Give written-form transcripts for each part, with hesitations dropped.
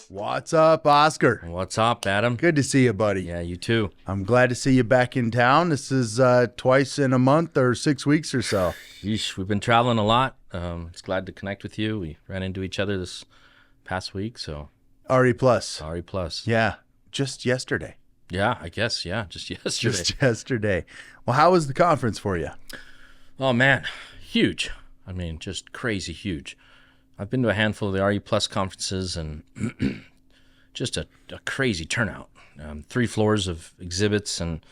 What's up, Oskar? What's up, Adam? Good to see you, buddy. Yeah, you too. I'm glad to see you back in town. This is twice in a month or 6 weeks or so. Yeesh, we've been traveling a lot. It's glad to connect with you. We ran into each other this past week, so RE Plus. RE Plus. Yeah, just yesterday. Yeah, I guess. Yeah, just yesterday. Just yesterday. Well, how was the conference for you? Oh man, huge. I mean, just crazy huge. I've been to a handful of the RE Plus conferences and just a crazy turnout. 3 floors of exhibits and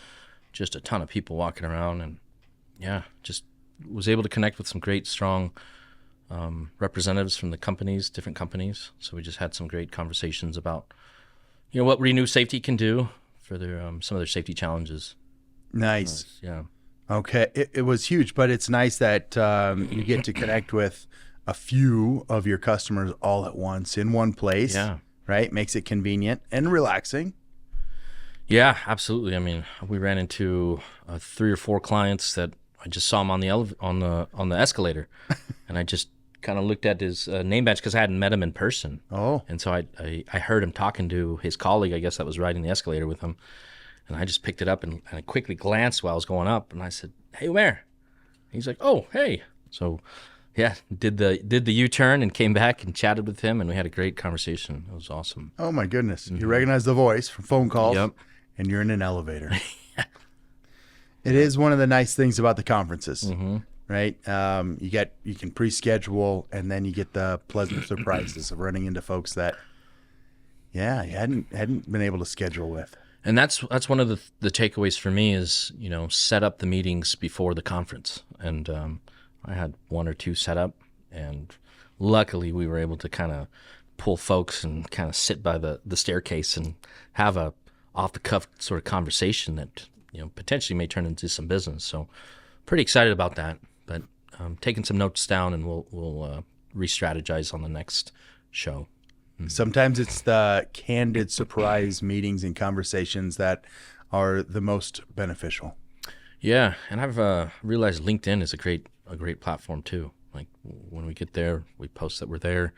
just a ton of people walking around, and yeah, just was able to connect with some great, strong representatives from the companies, different companies. So we just had some great conversations about, what Renew Safety can do for their some of their safety challenges. Nice. Yeah. Okay. It was huge, but it's nice that you get to connect with a few of your customers all at once in one place. Yeah. Right? Makes it convenient and relaxing. Yeah, absolutely. I mean, we ran into 3 or 4 clients that I just saw him on the escalator, and I just kind of looked at his name badge because I hadn't met him in person. Oh. And so I heard him talking to his colleague, I guess that was riding the escalator with him, and I just picked it up and I quickly glanced while I was going up, and I said, "Hey, Umair." He's like, "Oh, hey." So, yeah, did the U-turn and came back and chatted with him, and we had a great conversation. It was awesome. Oh my goodness. You recognize the voice from phone calls. Yep. And you're in an elevator. It is one of the nice things about the conferences, right? You can pre-schedule, and then you get the pleasant surprises of running into folks that, you hadn't been able to schedule with. And that's one of the takeaways for me is, set up the meetings before the conference. And I had 1 or 2 set up, and luckily we were able to kind of pull folks and kind of sit by the staircase and have a off-the-cuff sort of conversation that potentially may turn into some business. So pretty excited about that. But taking some notes down, and we'll re-strategize on the next show. Sometimes it's the candid surprise meetings and conversations that are the most beneficial. Yeah, and I've realized LinkedIn is a great platform too. Like when we get there, we post that we're there.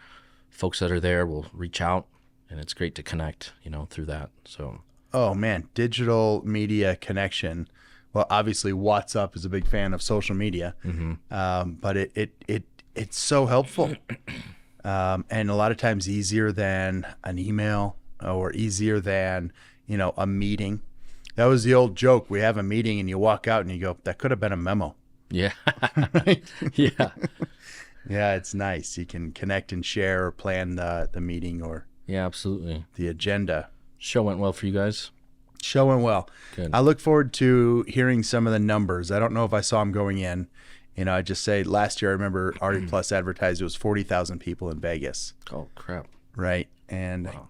Folks that are there will reach out, and it's great to connect, through that. So. Oh man, digital media connection. Well, obviously, WhatsApp is a big fan of social media, but it's so helpful, and a lot of times easier than an email or easier than a meeting. That was the old joke. We have a meeting, and you walk out, and you go, "That could have been a memo." Yeah, Right? yeah, yeah. It's nice. You can connect and share or plan the meeting or absolutely. the agenda. Show went well for you guys? Show went well. Good. I look forward to hearing some of the numbers. I don't know if I saw them going in. I just say last year I remember RE Plus advertised it was 40,000 people in Vegas. Oh, crap. Right. And Wow.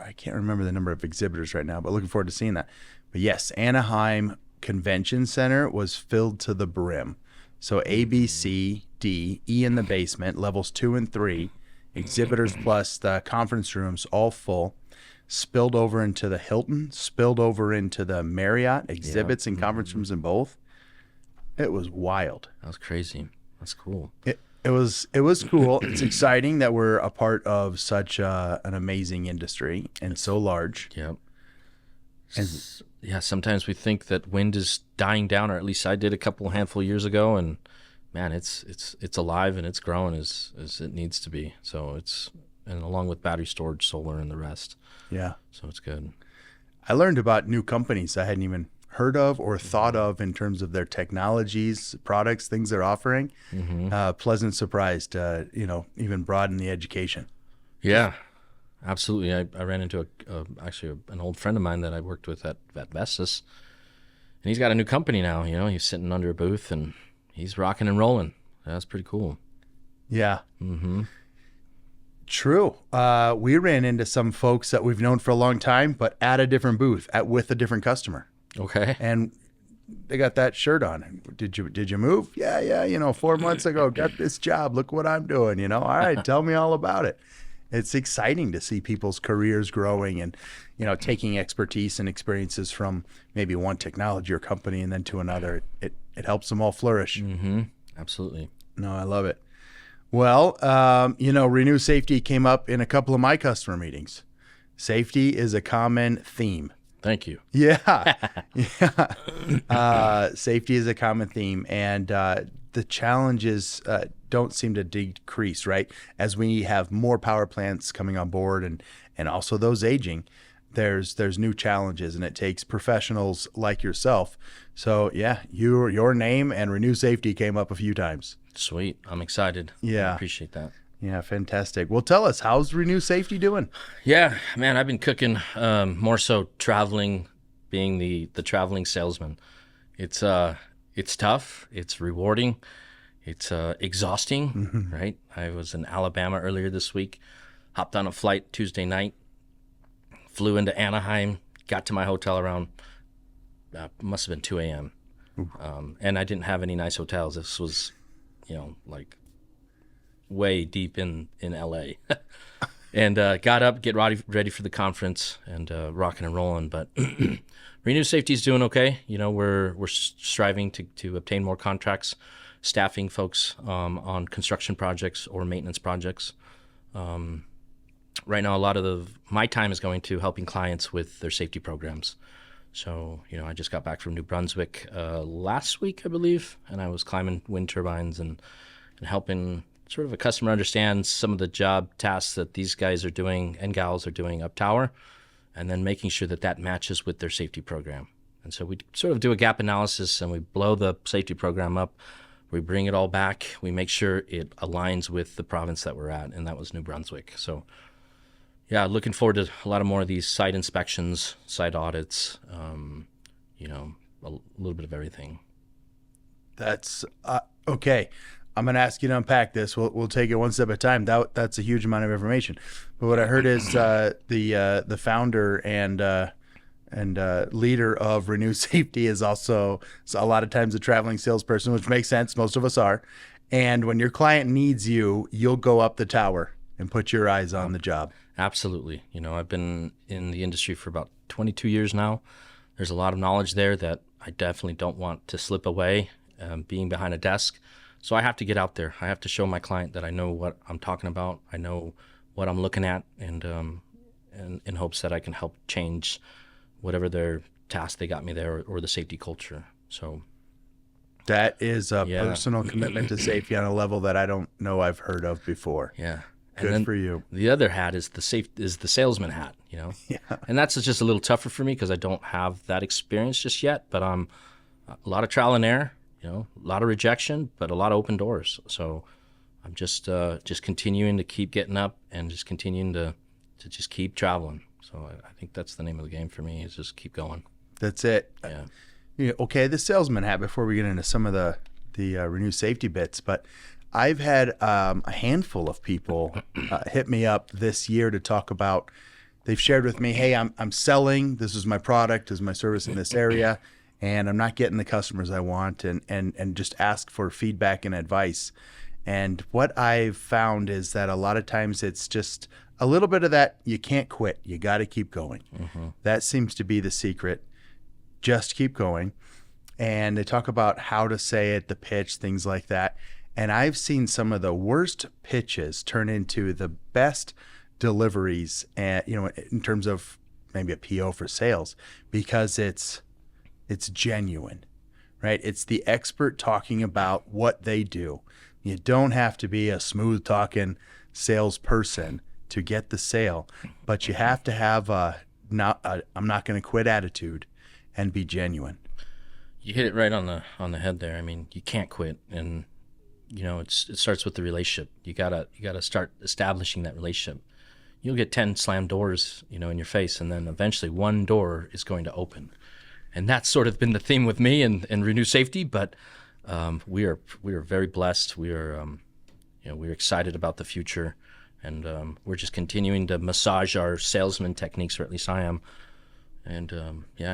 I can't remember the number of exhibitors right now, but looking forward to seeing that. But yes, Anaheim Convention Center was filled to the brim. So A, B, C, D, E in the basement, levels 2 and 3, exhibitors plus the conference rooms all full. Spilled over into the Hilton, spilled over into the Marriott, exhibits and conference rooms in both. It was wild. That was crazy. That's cool. It was cool. It's exciting that we're a part of such an amazing industry and so large. Yep. And Yeah, sometimes we think that wind is dying down, or at least I did a handful of years ago, and man, it's alive and it's growing as it needs to be. So and along with battery storage, solar, and the rest. yeah, So it's good. I learned about new companies I hadn't even heard of or thought of in terms of their technologies, products, things they're offering. Pleasant surprise to, even broaden the education. Yeah, absolutely. I ran into actually an old friend of mine that I worked with at Vestas, and he's got a new company now. He's sitting under a booth and he's rocking and rolling. That's pretty cool. Yeah. True. We ran into some folks that we've known for a long time, but at a different booth with a different customer. Okay. And they got that shirt on. Did you move? Yeah. 4 months ago, got this job. Look what I'm doing. All right, tell me all about it. It's exciting to see people's careers growing and, taking expertise and experiences from maybe one technology or company and then to another. it helps them all flourish. Mm-hmm. Absolutely. No, I love it. Well, Renew Safety came up in a couple of my customer meetings. Safety is a common theme. Thank you. Yeah. Safety is a common theme, and the challenges don't seem to decrease, right? As we have more power plants coming on board and also those aging, there's new challenges, and it takes professionals like yourself. So yeah, your name and Renew Safety came up a few times. Sweet. I'm excited. Yeah. I appreciate that. Yeah, fantastic. Well, tell us, how's Renew Safety doing? Yeah, man, I've been cooking, more so traveling, being the traveling salesman. It's tough. It's rewarding. It's exhausting, right? I was in Alabama earlier this week, hopped on a flight Tuesday night, flew into Anaheim, got to my hotel around, must have been 2 a.m. And I didn't have any nice hotels. This was, like way deep in LA. And got up, get ready for the conference, and rocking and rolling. But Renew Safety is doing okay. We're striving to obtain more contracts, staffing folks on construction projects or maintenance projects. Right now, a lot of my time is going to helping clients with their safety programs. So, I just got back from New Brunswick last week, I believe, and I was climbing wind turbines and helping sort of a customer understand some of the job tasks that these guys are doing and gals are doing up tower, and then making sure that matches with their safety program. And so we sort of do a gap analysis, and we blow the safety program up. We bring it all back. We make sure it aligns with the province that we're at, and that was New Brunswick. So, yeah, looking forward to a lot of more of these site inspections, site audits, a little bit of everything. That's okay. I'm going to ask you to unpack this. We'll take it one step at a time. That's a huge amount of information. But what I heard is the founder and leader of Renew Safety is also a lot of times a traveling salesperson, which makes sense. Most of us are. And when your client needs you, you'll go up the tower and put your eyes on the job. Absolutely. I've been in the industry for about 22 years now. There's a lot of knowledge there that I definitely don't want to slip away, being behind a desk. So I have to get out there. I have to show my client that I know what I'm talking about. I know what I'm looking at, and in hopes that I can help change whatever their task they got me there, or the safety culture. So that is a personal commitment to safety on a level that I don't know I've heard of before. Yeah. Good for you. The other hat is the salesman hat, Yeah. And that's just a little tougher for me because I don't have that experience just yet, but a lot of trial and error, a lot of rejection, but a lot of open doors. So I'm just continuing to keep getting up and just continuing to just keep traveling. So I think that's the name of the game for me, is just keep going. That's it. Yeah. Okay, the salesman hat before we get into some of the Renew Safety bits, but I've had a handful of people hit me up this year to talk about, they've shared with me, hey, I'm selling, this is my product, this is my service in this area, and I'm not getting the customers I want, and just ask for feedback and advice. And what I've found is that a lot of times it's just a little bit of that, you can't quit, you got to keep going. Mm-hmm. That seems to be the secret. Just keep going. And they talk about how to say it, the pitch, things like that. And I've seen some of the worst pitches turn into the best deliveries, in terms of maybe a PO for sales, because it's genuine, right? It's the expert talking about what they do. You don't have to be a smooth talking salesperson to get the sale, but you have to have I'm not going to quit attitude and be genuine. You hit it right on the head there. I mean, you can't quit, and it starts with the relationship. You gotta start establishing that relationship. You'll get 10 slam doors, in your face, and then eventually one door is going to open. And that's sort of been the theme with me and Renew Safety. But we are very blessed. We're excited about the future, and we're just continuing to massage our salesman techniques, or at least I am. And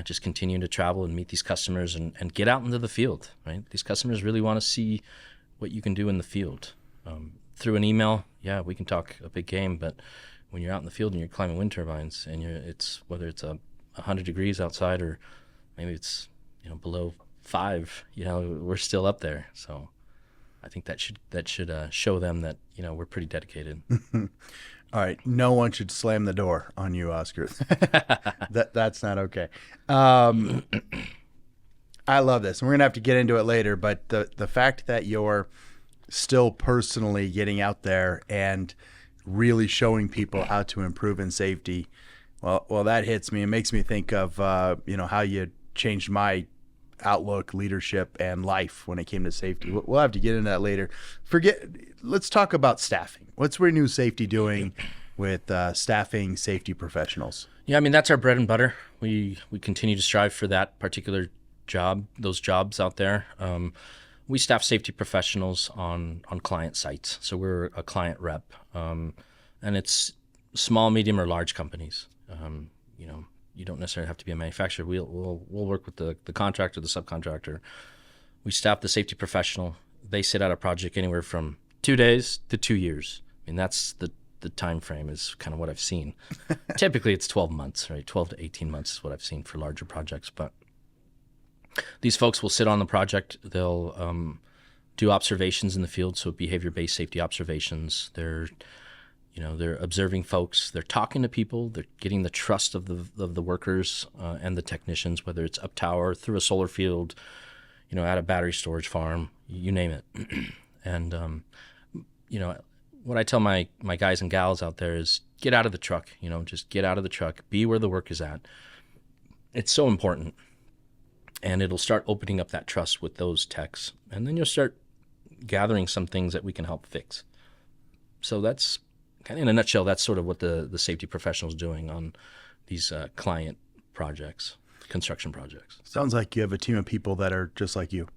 just continuing to travel and meet these customers and get out into the field, right? These customers really want to see what you can do in the field. Through an email, we can talk a big game, but when you're out in the field and you're climbing wind turbines, and it's whether it's 100 degrees outside, or maybe it's below 5, we're still up there. So I think that should show them that, we're pretty dedicated. All right. No one should slam the door on you, Oskar. That's not okay. I love this. And we're going to have to get into it later, but the fact that you're still personally getting out there and really showing people how to improve in safety, well, that hits me. It makes me think of, how you changed my outlook, leadership, and life when it came to safety. We'll have to get into that later. Let's talk about staffing. What's Renew Safety doing with staffing safety professionals? Yeah, I mean, that's our bread and butter. We continue to strive for that particular job, those jobs out there. We staff safety professionals on client sites. So we're a client rep. And it's small, medium, or large companies. You don't necessarily have to be a manufacturer. We'll work with the contractor, the subcontractor. We staff the safety professional. They sit out a project anywhere from 2 days to 2 years. I mean, that's the time frame is kind of what I've seen. Typically, it's 12 months, right? 12 to 18 months is what I've seen for larger projects. But these folks will sit on the project. They'll do observations in the field, so behavior-based safety observations. They're observing folks. They're talking to people. They're getting the trust of the workers and the technicians, whether it's up tower, through a solar field, at a battery storage farm, you name it. And what I tell my guys and gals out there is get out of the truck. Just get out of the truck. Be where the work is at. It's so important, and it'll start opening up that trust with those techs, and then you'll start gathering some things that we can help fix. So that's kind of in a nutshell, that's sort of what the safety professional is doing on these client projects, construction projects. Sounds like you have a team of people that are just like you.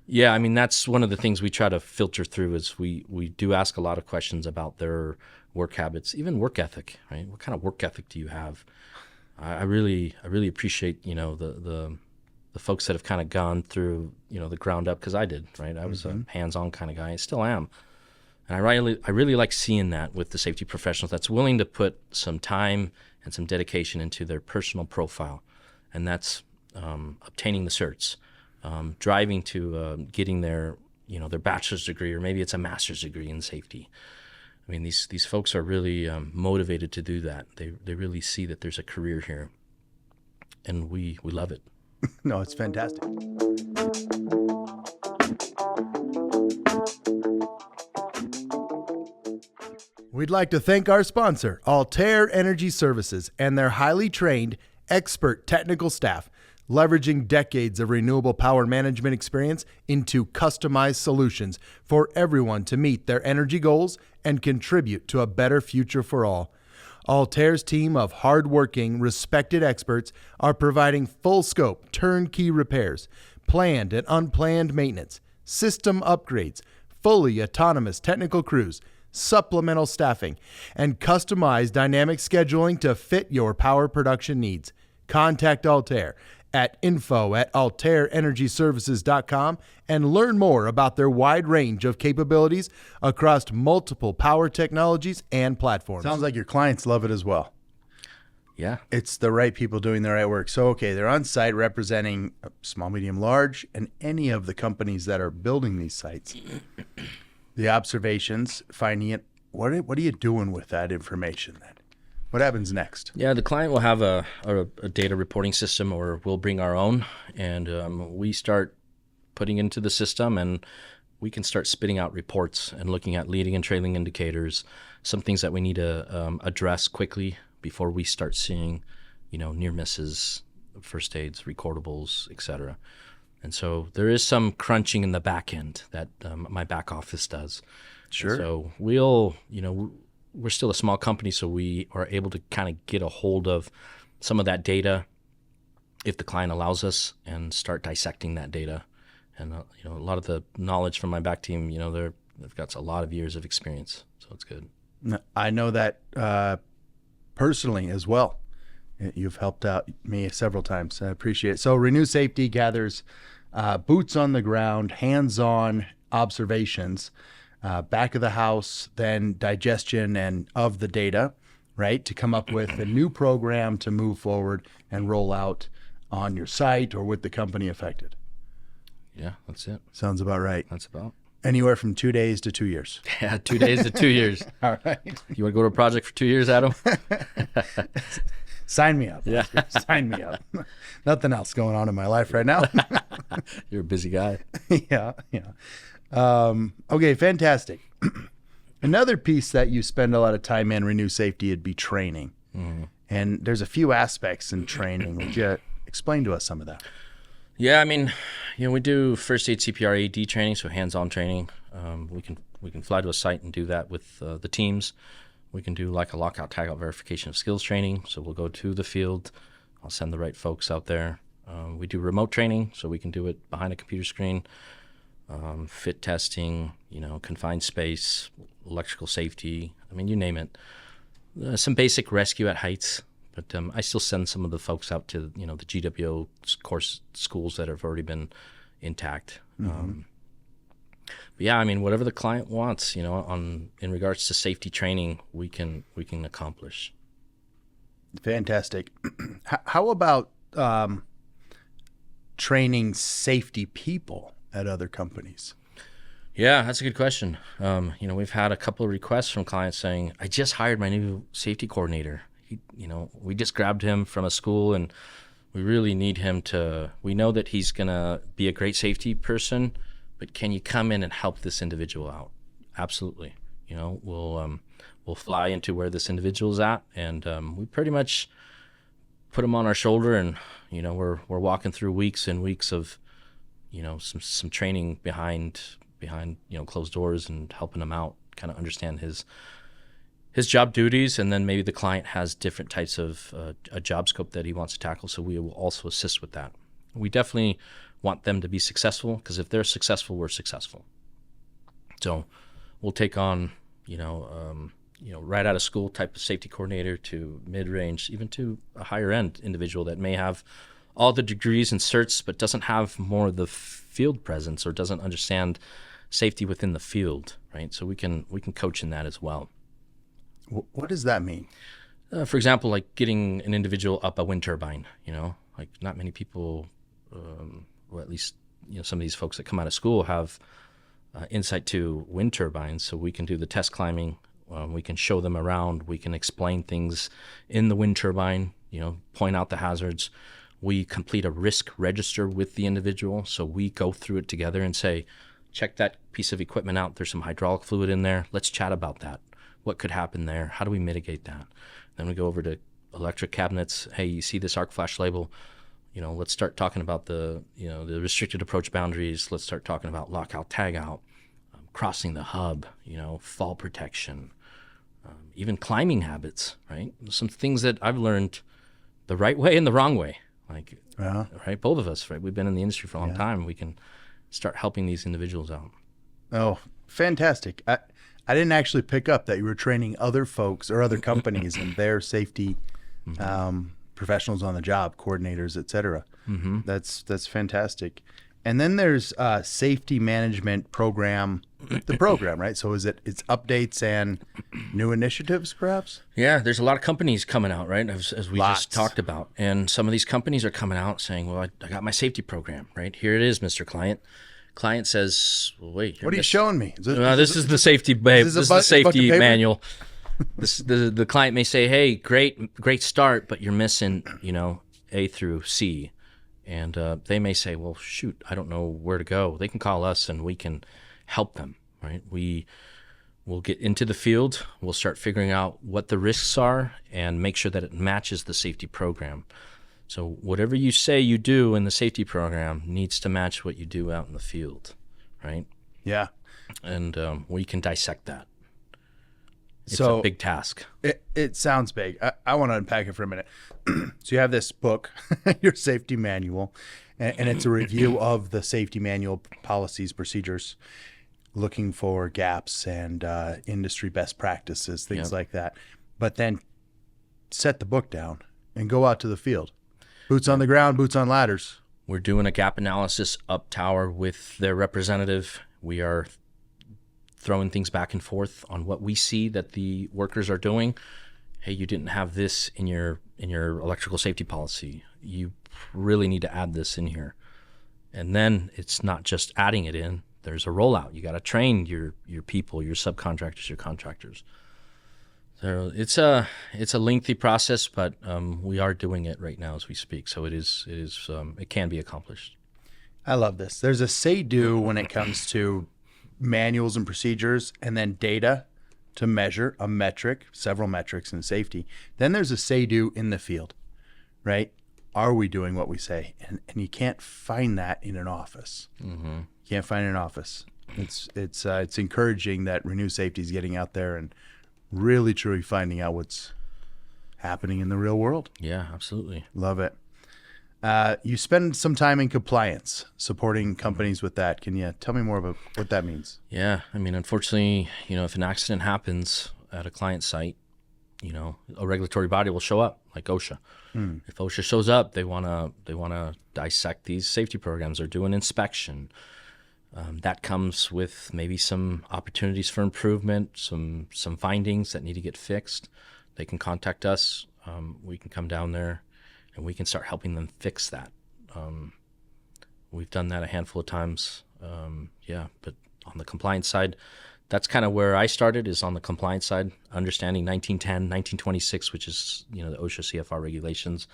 Yeah, I mean, that's one of the things we try to filter through is we do ask a lot of questions about their work habits, even work ethic, right? What kind of work ethic do you have? I really appreciate, the folks that have kind of gone through, the ground up, because I did, right? I was a hands-on kind of guy. I still am. And I really like seeing that with the safety professionals that's willing to put some time and some dedication into their personal profile. And that's obtaining the certs, driving to getting their bachelor's degree, or maybe it's a master's degree in safety. I mean, these folks are really motivated to do that. They really see that there's a career here, and we love it. No, it's fantastic. We'd like to thank our sponsor, Altair Energy Services, and their highly trained, expert technical staff, leveraging decades of renewable power management experience into customized solutions for everyone to meet their energy goals and contribute to a better future for all. Altair's team of hardworking, respected experts are providing full-scope, turnkey repairs, planned and unplanned maintenance, system upgrades, fully autonomous technical crews, supplemental staffing, and customized dynamic scheduling to fit your power production needs. Contact Altair at info@altairenergyservices.com and learn more about their wide range of capabilities across multiple power technologies and platforms. Sounds like your clients love it as well. Yeah. It's the right people doing the right work. So, okay, they're on site representing small, medium, large, and any of the companies that are building these sites. The observations, finding it. What are you doing with that information then? What happens next? Yeah, the client will have a data reporting system, or we'll bring our own, and we start putting into the system, and we can start spitting out reports and looking at leading and trailing indicators, some things that we need to address quickly before we start seeing, near misses, first aids, recordables, etc. And so there is some crunching in the back end that my back office does. Sure. And so we're still a small company, so we are able to kind of get a hold of some of that data if the client allows us, and start dissecting that data. And a lot of the knowledge from my back team, they've got a lot of years of experience, so it's good. I know that personally as well. You've helped out me several times. I appreciate it. So Renew Safety gathers boots on the ground, hands-on observations, back of the house, then digestion and of the data, right, to come up with a new program to move forward and roll out on your site or with the company affected. Yeah, that's it. Sounds about right. That's about. Anywhere from 2 days to 2 years. Yeah, 2 days to 2 years. All right. You want to go to a project for 2 years, Adam? Sign me up. Yeah. Oscar. Sign me up. Nothing else going on in my life right now. You're a busy guy. Yeah. Okay, fantastic. Another piece that you spend a lot of time in Renew Safety would be training. Mm-hmm. And there's a few aspects in training. Would you explain to us some of that? Yeah, I mean, we do first aid CPR AD training, so hands-on training. We can fly to a site and do that with the teams. We can do like a lockout tagout verification of skills training. So we'll go to the field. I'll send the right folks out there. We do remote training, so we can do it behind a computer screen. Fit testing, confined space, electrical safety. I mean, you name it. Some basic rescue at heights. But I still send some of the folks out to, the GWO course schools that have already been intact. Mm-hmm. But yeah, I mean, whatever the client wants, in regards to safety training, we can accomplish. Fantastic. How about training safety people at other companies? Yeah, that's a good question. We've had a couple of requests from clients saying, I just hired my new safety coordinator. We just grabbed him from a school and we really need him we know that he's going to be a great safety person, but can you come in and help this individual out? Absolutely. We'll fly into where this individual's at and we pretty much put him on our shoulder and, we're walking through weeks and weeks of, some training behind, closed doors and helping him out, kind of understand his job duties, and then maybe the client has different types of a job scope that he wants to tackle, so we will also assist with that. We definitely want them to be successful, because if they're successful, we're successful. So we'll take on, right out of school type of safety coordinator to mid-range, even to a higher-end individual that may have all the degrees and certs, but doesn't have more of the field presence or doesn't understand safety within the field, right? So we can coach in that as well. What does that mean? For example, like getting an individual up a wind turbine, like not many people, or at least, some of these folks that come out of school have insight to wind turbines. So we can do the test climbing. We can show them around. We can explain things in the wind turbine, point out the hazards. We complete a risk register with the individual. So we go through it together and say, check that piece of equipment out. There's some hydraulic fluid in there. Let's chat about that. What could happen there? How do we mitigate that? Then we go over to electric cabinets. Hey, you see this arc flash label? Let's start talking about the restricted approach boundaries. Let's start talking about lockout, tagout, crossing the hub, fall protection, even climbing habits, right? Some things that I've learned the right way and the wrong way. Right? Both of us, right? We've been in the industry for a long time. We can start helping these individuals out. Oh, fantastic. I didn't actually pick up that you were training other folks or other companies and their safety professionals on the job, coordinators, et cetera. Mm-hmm. That's fantastic. And then there's safety management program, the program, right? So it's updates and new initiatives, perhaps? Yeah, there's a lot of companies coming out, right, as we Lots. just talked about. And some of these companies are coming out saying, well, I got my safety program, right? Here it is, Mr. Client. Client says, well, wait. What are you showing me? This is the safety, babe. This is the safety manual. The client may say, hey, great start, but you're missing, A through C. And they may say, well, shoot, I don't know where to go. They can call us and we can help them, right? We'll get into the field. We'll start figuring out what the risks are and make sure that it matches the safety program. So whatever you say you do in the safety program needs to match what you do out in the field, right? Yeah. And we can dissect that. It's So a big task. It sounds big. I want to unpack it for a minute. So you have this book, your safety manual, and it's a review of the safety manual policies, procedures, looking for gaps and industry best practices, things like that. But then set the book down and go out to the field. Boots on the ground, boots on ladders. We're doing a gap analysis up tower with their representative. We are throwing things back and forth on what we see that the workers are doing hey, you didn't have this in your electrical safety policy. You really need to add this in here. And then it's not just adding it in. There's a rollout. You got to train your people, your subcontractors, your contractors. So it's a lengthy process, but we are doing it right now as we speak. So it can be accomplished. I love this. There's a say-do when it comes to manuals and procedures, and then data to measure a metric, several metrics in safety. Then there's a say-do in the field, right? Are we doing what we say? And you can't find that in an office. Mm-hmm. You can't find it in an office. It's encouraging that Renew Safety is getting out there and really truly finding out what's happening in the real world. Yeah, absolutely. Love it. You spend some time in compliance, supporting companies with that. Can you tell me more about what that means? Yeah, I mean, unfortunately, if an accident happens at a client site, a regulatory body will show up, like OSHA. If OSHA shows up, they wanna dissect these safety programs or do an inspection. That comes with maybe some opportunities for improvement, some findings that need to get fixed. They can contact us. We can come down there, and we can start helping them fix that. We've done that a handful of times. But on the compliance side, that's kind of where I started, is on the compliance side, understanding 1910, 1926, which is, the OSHA CFR regulations,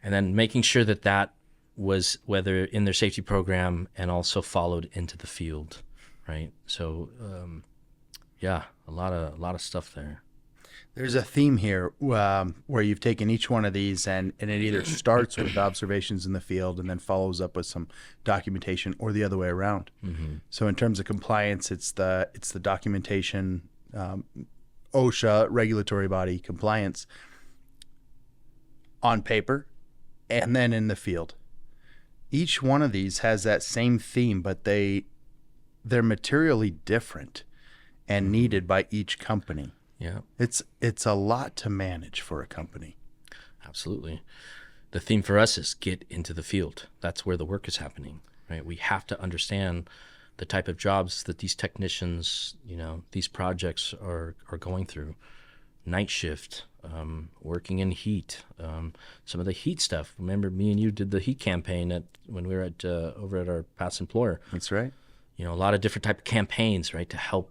and then making sure that was whether in their safety program and also followed into the field, right? So, a lot of stuff there. There's a theme here where you've taken each one of these and it either starts with observations in the field and then follows up with some documentation, or the other way around. Mm-hmm. So in terms of compliance, it's the documentation, OSHA regulatory body compliance on paper, and then in the field. Each one of these has that same theme, but they're materially different and needed by each company. Yeah. It's a lot to manage for a company. Absolutely. The theme for us is get into the field. That's where the work is happening, right? We have to understand the type of jobs that these technicians, these projects are going through. Night shift, working in heat, some of the heat stuff. Remember, me and you did the heat campaign when we were over at our past employer. That's right. A lot of different type of campaigns, right, to help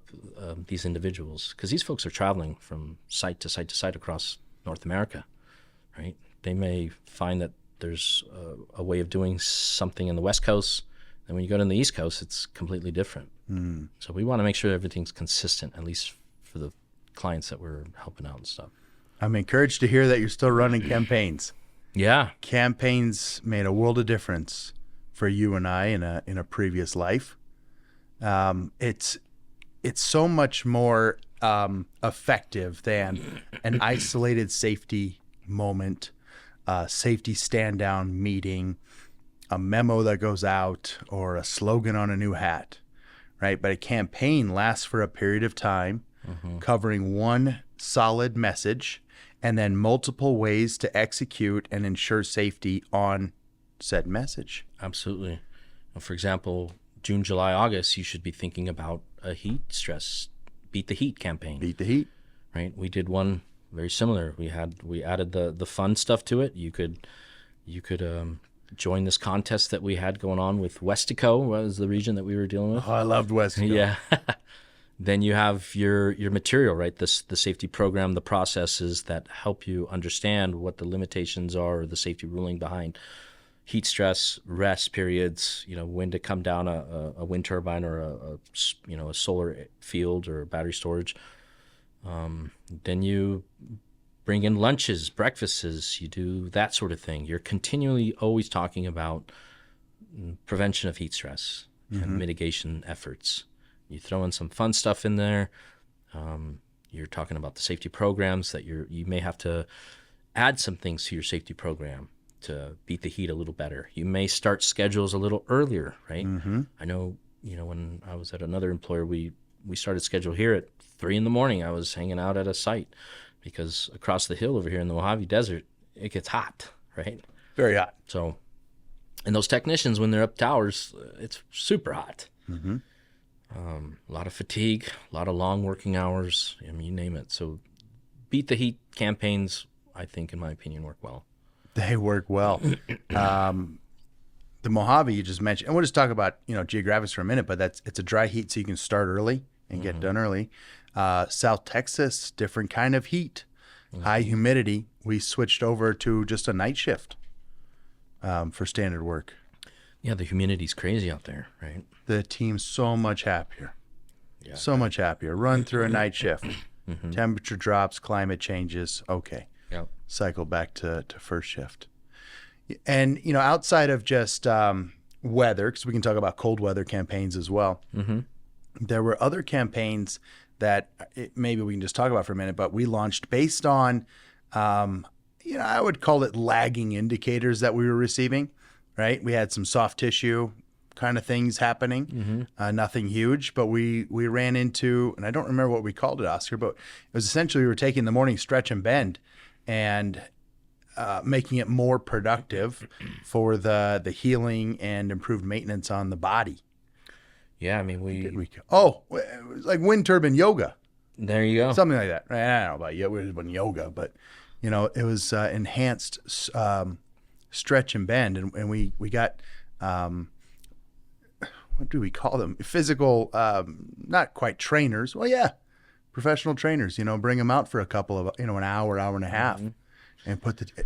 these individuals, because these folks are traveling from site to site to site across North America, right? They may find that there's a way of doing something in the West Coast, and when you go to the East Coast, it's completely different. So we want to make sure everything's consistent, at least for the clients that we're helping out and stuff. I'm encouraged to hear that you're still running campaigns. Yeah. Campaigns made a world of difference for you and I in a previous life. It's so much more effective than an isolated safety moment, safety stand down meeting, a memo that goes out, or a slogan on a new hat, right? But a campaign lasts for a period of time, covering one solid message, and then multiple ways to execute and ensure safety on said message. Absolutely. For example, June, July, August, you should be thinking about a heat stress, beat the heat campaign. Beat the heat. Right? We did one very similar. We added the fun stuff to it. You could join this contest that we had going on with Westico, was the region that we were dealing with. Oh, I loved Westico. Yeah. Then you have your material, right? The safety program, the processes that help you understand what the limitations are, or the safety ruling behind heat stress, rest periods, when to come down a wind turbine or a solar field or battery storage. Then you bring in lunches, breakfasts, you do that sort of thing. You're continually always talking about prevention of heat stress and mitigation efforts. You throw in some fun stuff in there. You're talking about the safety programs that you may have to add some things to your safety program to beat the heat a little better. You may start schedules a little earlier, right? I know, when I was at another employer, we started schedule here at 3 a.m. I was hanging out at a site because across the hill over here in the Mojave Desert, it gets hot, right? Very hot. So, and those technicians, when they're up towers, it's super hot. A lot of fatigue, a lot of long working hours, you name it. So beat the heat campaigns, I think, in my opinion, work well. They work well. The Mojave you just mentioned, and we'll just talk about geographics for a minute, but it's a dry heat, so you can start early and get done early. South Texas, different kind of heat, high humidity. We switched over to just a night shift for standard work. Yeah, the humidity's crazy out there, right? The team's so much happier. Yeah. So much happier. Run through a night shift. Temperature drops, climate changes. Okay. Yep. Cycle back to first shift. And, outside of just weather, because we can talk about cold weather campaigns as well, there were other campaigns that maybe we can just talk about for a minute, but we launched based on, I would call it lagging indicators that we were receiving, right? We had some soft tissue kind of things happening, nothing huge, but we ran into, and I don't remember what we called it, Oskar, but it was essentially we were taking the morning stretch and bend and making it more productive for the healing and improved maintenance on the body. Yeah, I mean, It was like wind turbine yoga. There you go. Something like that. Right? I don't know about yoga, but it was enhanced stretch and bend, and we got what do we call them? Physical, not quite trainers. Well, yeah, professional trainers. Bring them out for a couple of an hour and a half, and put the.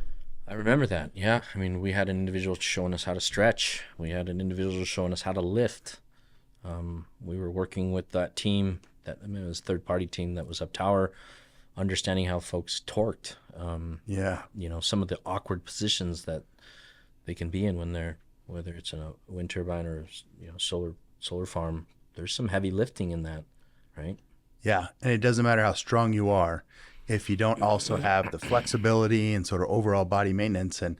I remember that. Yeah, I mean, we had an individual showing us how to stretch. We had an individual showing us how to lift. We were working with that team. It was a third-party team that was up tower, understanding how folks torqued. Some of the awkward positions that they can be in when they're, whether it's in a wind turbine or solar farm. There's some heavy lifting in that, right? Yeah, and it doesn't matter how strong you are if you don't also have the flexibility and sort of overall body maintenance. And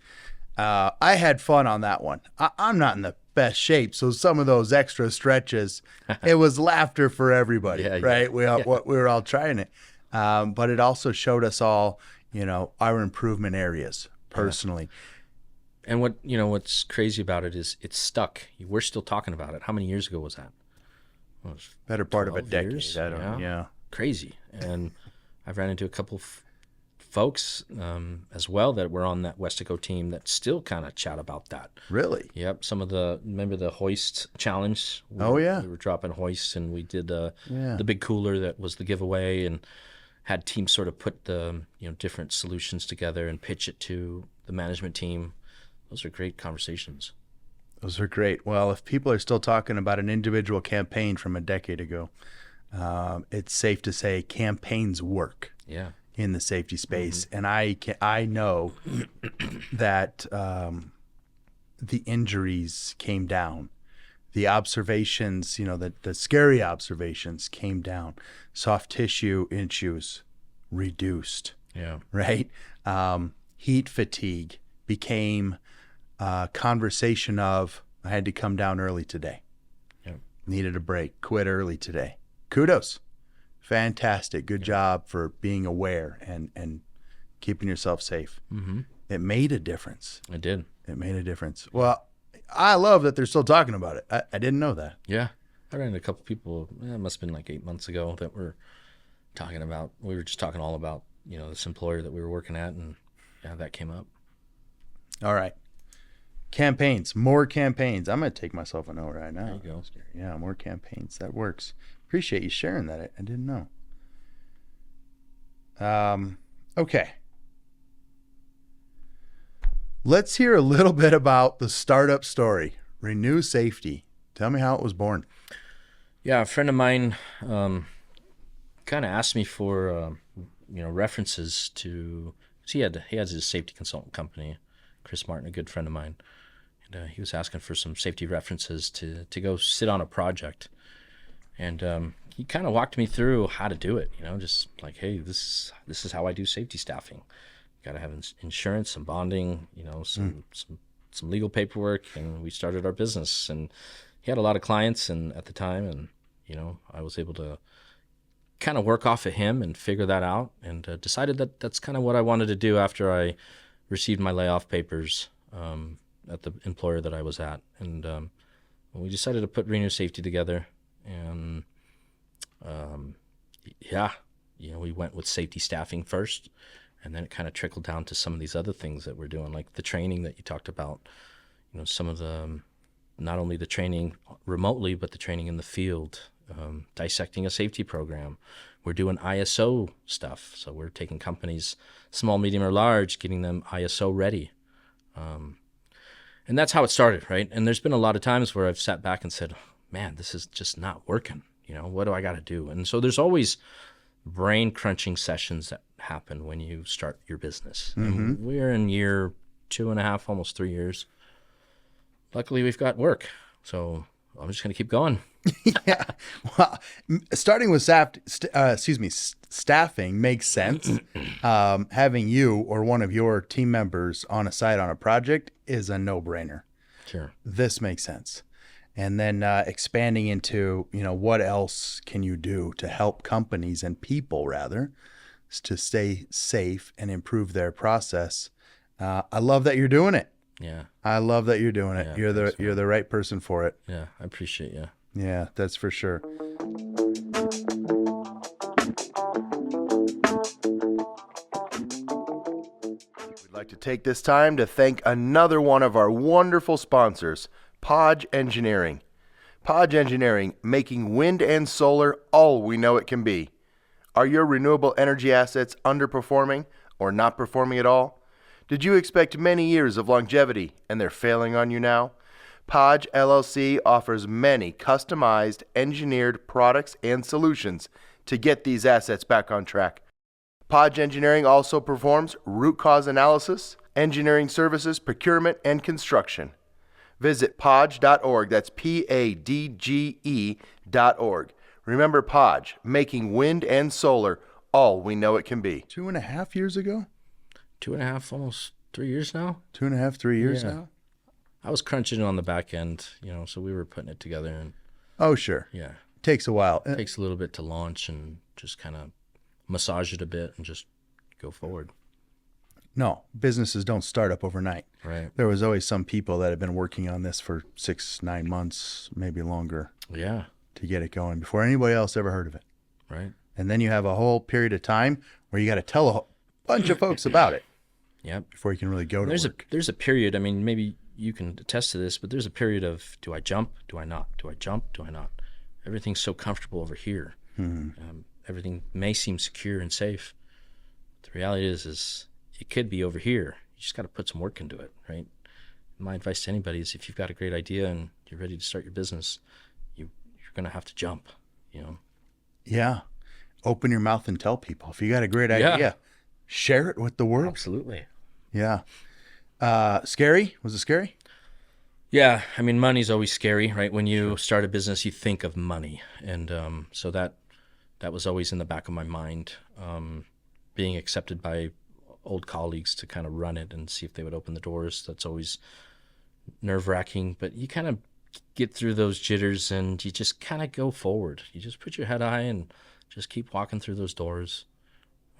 I had fun on that one. I'm not in the best shape, so some of those extra stretches, it was laughter for everybody, right? We were all trying it, but it also showed us all, our improvement areas personally. And what's crazy about it is it's stuck. We're still talking about it. How many years ago was that? Well, Better part of a 12 decade. years? I don't know. Yeah. Crazy. And I've ran into a couple of folks as well that were on that Westico team that still kind of chat about that. Really? Yep. Remember the hoist challenge? We were dropping hoists, and we did the big cooler that was the giveaway, and had teams sort of put the different solutions together and pitch it to the management team. Those are great conversations. Those are great. Well, if people are still talking about an individual campaign from a decade ago, it's safe to say campaigns work. Yeah. In the safety space, and I know that the injuries came down, the observations, the scary observations came down, soft tissue issues reduced. Yeah. Right. Heat fatigue became a conversation of I had to come down early today. Yeah. Needed a break. Quit early today. Kudos. Fantastic. Good job for being aware and keeping yourself safe. It made a difference. It did. It made a difference. Well, I love that they're still talking about it. I didn't know that. Yeah. I ran into a couple people, it must have been like 8 months ago, that were talking about, we were just talking all about, this employer that we were working at, and that came up. All right. Campaigns, more campaigns. I'm going to take myself a note right now. There you go. Yeah, more campaigns. That works. Appreciate you sharing that. I didn't know. Okay. Let's hear a little bit about the startup story, Renew Safety. Tell me how it was born. Yeah, a friend of mine kind of asked me for references to. He has his safety consultant company, Chris Martin, a good friend of mine, and he was asking for some safety references to go sit on a project. And he kind of walked me through how to do it, just like, hey, this is how I do safety staffing. Got to have insurance, some bonding, some legal paperwork, and we started our business. And he had a lot of clients, and at the time, and I was able to kind of work off of him and figure that out, and decided that that's kind of what I wanted to do after I received my layoff papers at the employer that I was at. And we decided to put Renew Safety together. And we went with safety staffing first, and then it kind of trickled down to some of these other things that we're doing, like the training that you talked about. Some of the, not only the training remotely, but the training in the field, dissecting a safety program. We're doing ISO stuff. So we're taking companies, small, medium, or large, getting them ISO ready. And that's how it started, right? And there's been a lot of times where I've sat back and said, man, this is just not working. What do I got to do? And so there's always brain crunching sessions that happen when you start your business. And we're in year 2.5, almost 3 years. Luckily, we've got work. So I'm just going to keep going. Yeah. Well, starting with staffing makes sense. Having you or one of your team members on a site on a project is a no-brainer. Sure. This makes sense. And then expanding into, what else can you do to help companies and people, rather, to stay safe and improve their process. I love that you're doing it. Yeah. I love that you're doing it. Yeah, You're the right person for it. Yeah, I appreciate you. Yeah, that's for sure. We'd like to take this time to thank another one of our wonderful sponsors, Podge Engineering. Podge Engineering, making wind and solar all we know it can be. Are your renewable energy assets underperforming or not performing at all? Did you expect many years of longevity and they're failing on you now? Podge LLC offers many customized, engineered products and solutions to get these assets back on track. Podge Engineering also performs root cause analysis, engineering services, procurement, and construction. Visit podge.org. That's PADGE.org. Remember Podge, making wind and solar all we know it can be. 2.5 years ago? 2.5, almost 3 years now. 2.5, 3 years now? I was crunching on the back end, so we were putting it together. And oh, sure. Yeah. Takes a while. It takes a little bit to launch and just kind of massage it a bit and just go forward. No, businesses don't start up overnight. Right. There was always some people that have been working on this for 6-9 months, maybe longer. Yeah. To get it going before anybody else ever heard of it. Right. And then you have a whole period of time where you got to tell a bunch of folks about it. Yep. Before you can really go to work. There's a period, maybe you can attest to this, but there's a period of, do I jump? Do I not? Do I jump? Do I not? Everything's so comfortable over here. Everything may seem secure and safe. The reality is it could be over here. You just got to put some work into it, right? My advice to anybody is if you've got a great idea and you're ready to start your business, you're going to have to jump, Yeah. Open your mouth and tell people. If you got a great idea, share it with the world. Absolutely. Yeah. Scary? Was it scary? Yeah. Money's always scary, right? When you start a business, you think of money. And so that was always in the back of my mind. Being accepted by old colleagues to kind of run it and see if they would open the doors. That's always nerve-wracking, but you kind of get through those jitters and you just kind of go forward. You just put your head high and just keep walking through those doors.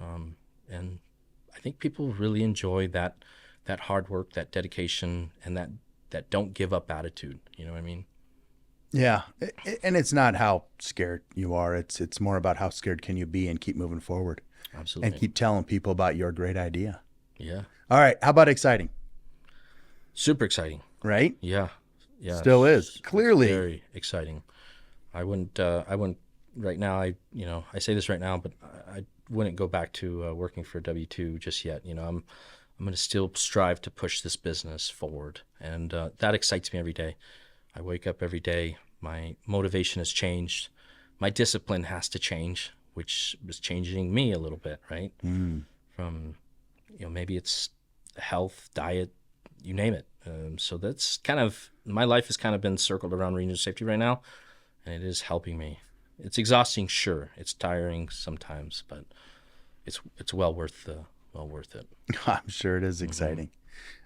And I think people really enjoy that hard work, that dedication, and that don't give up attitude. You know what I mean? Yeah. And it's not how scared you are. It's more about how scared can you be and keep moving forward. Absolutely. And keep telling people about your great idea. Yeah. All right. How about exciting? Super exciting. Right? Yeah. Yeah. Still is. Clearly. Very exciting. I wouldn't right now, I say this right now, but I wouldn't go back to working for W-2 just yet. I'm going to still strive to push this business forward. And that excites me every day. I wake up every day. My motivation has changed. My discipline has to change, which is changing me a little bit, right? From, maybe it's health, diet, you name it. So that's kind of, my life has kind of been circled around renewable safety right now, and it is helping me. It's exhausting, sure. It's tiring sometimes, but it's well worth it. I'm sure it is exciting.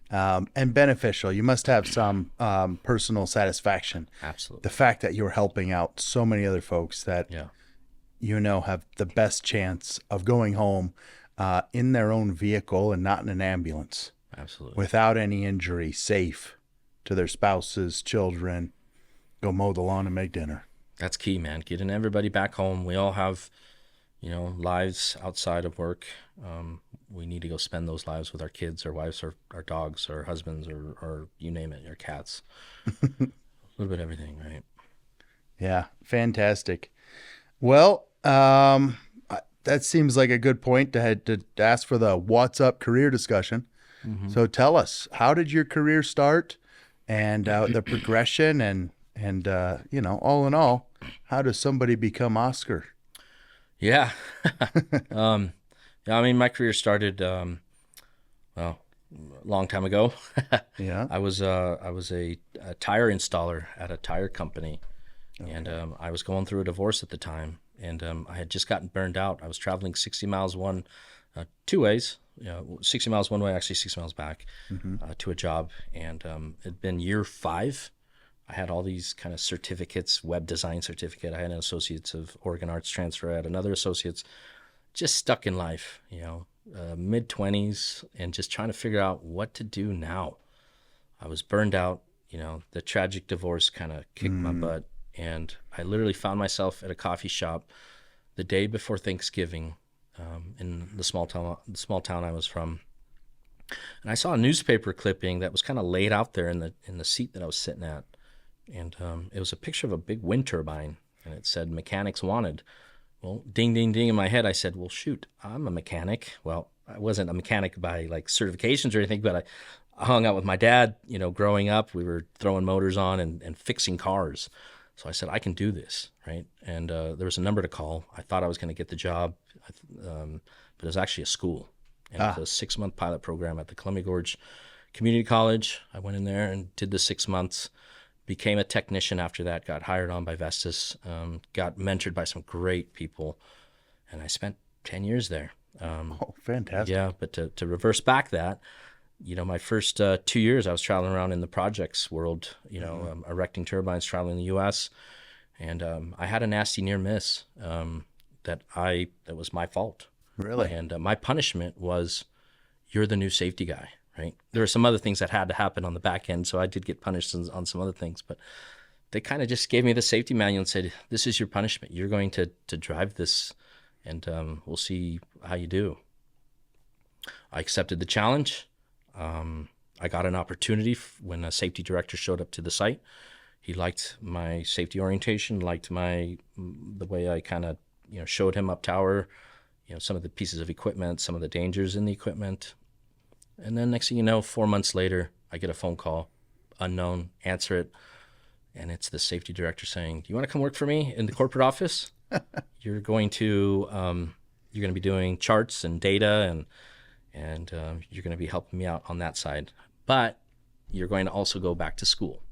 And beneficial. You must have some personal satisfaction. Absolutely. The fact that you're helping out so many other folks that have the best chance of going home in their own vehicle and not in an ambulance. Absolutely. Without any injury, safe to their spouses, children, go mow the lawn and make dinner. That's key, man. Getting everybody back home. We all have, lives outside of work. We need to go spend those lives with our kids, our wives, our dogs, our husbands, or you name it, your cats. A little bit of everything, right? Yeah, fantastic. Well, that seems like a good point to ask for the what's up career discussion. Mm-hmm. So tell us, how did your career start, and the progression, and all in all, how does somebody become Oskar? Yeah. um, yeah, I mean, my career started, well, a long time ago. Yeah. I was a tire installer at a tire company, and Okay. I was going through a divorce at the time, and I had just gotten burned out. I was traveling 60 miles two ways, 60 miles one way, actually 60 miles back, Mm-hmm. to a job, and it'd been year 5. I had all these kind of certificates, web design certificate. I had an associates of Oregon Arts transfer. I had another associates. Just stuck in life, mid 20s, and just trying to figure out what to do now. I was burned out. The tragic divorce kind of kicked my Mm. butt, and I literally found myself at a coffee shop the day before Thanksgiving, in the small town I was from, and I saw a newspaper clipping that was kind of laid out there in the seat that I was sitting at, and it was a picture of a big wind turbine, and it said "mechanics wanted." Well, ding, ding, ding in my head, I said, well, shoot, I'm a mechanic. Well, I wasn't a mechanic by like certifications or anything, but I hung out with my dad, growing up. We were throwing motors on and fixing cars. So I said, I can do this, right? And there was a number to call. I thought I was going to get the job, but it was actually a school. And it Ah, was a 6-month pilot program at the Columbia Gorge Community College. I went in there and did the 6 months, became a technician after that, got hired on by Vestas, got mentored by some great people, and I spent 10 years there. oh, fantastic. Yeah, but to reverse back that, my first 2 years I was traveling around in the projects world, Mhm. erecting turbines, traveling the U.S., and I had a nasty near miss, that was my fault. Really? And my punishment was, you're the new safety guy, right? There were some other things that had to happen on the back end, so I did get punished on some other things, but they kind of just gave me the safety manual and said, "This is your punishment. You're going to drive this, and we'll see how you do." I accepted the challenge. I got an opportunity when a safety director showed up to the site. He liked my safety orientation, liked the way I kind of showed him up tower, some of the pieces of equipment, some of the dangers in the equipment. And then next thing you know, 4 months later, I get a phone call, unknown, answer it, and it's the safety director saying, "Do you want to come work for me in the corporate office? You're going to be doing charts and data, and you're going to be helping me out on that side. But you're going to also go back to school.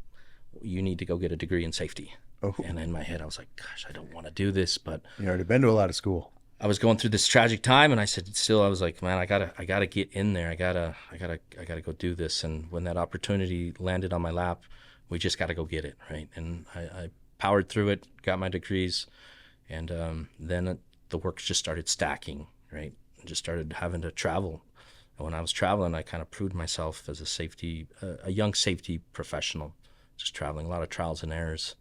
You need to go get a degree in safety." Oh, And in my head, I was like, "Gosh, I don't want to do this," but you already been to a lot of school. I was going through this tragic time, and I said, still, I was like, man, I gotta get in there. I gotta go do this. And when that opportunity landed on my lap, we just got to go get it, right? And I powered through it, got my degrees, and then the work just started stacking, right? Just started having to travel. And when I was traveling, I kind of proved myself as a young safety professional, just traveling, a lot of trials and errors,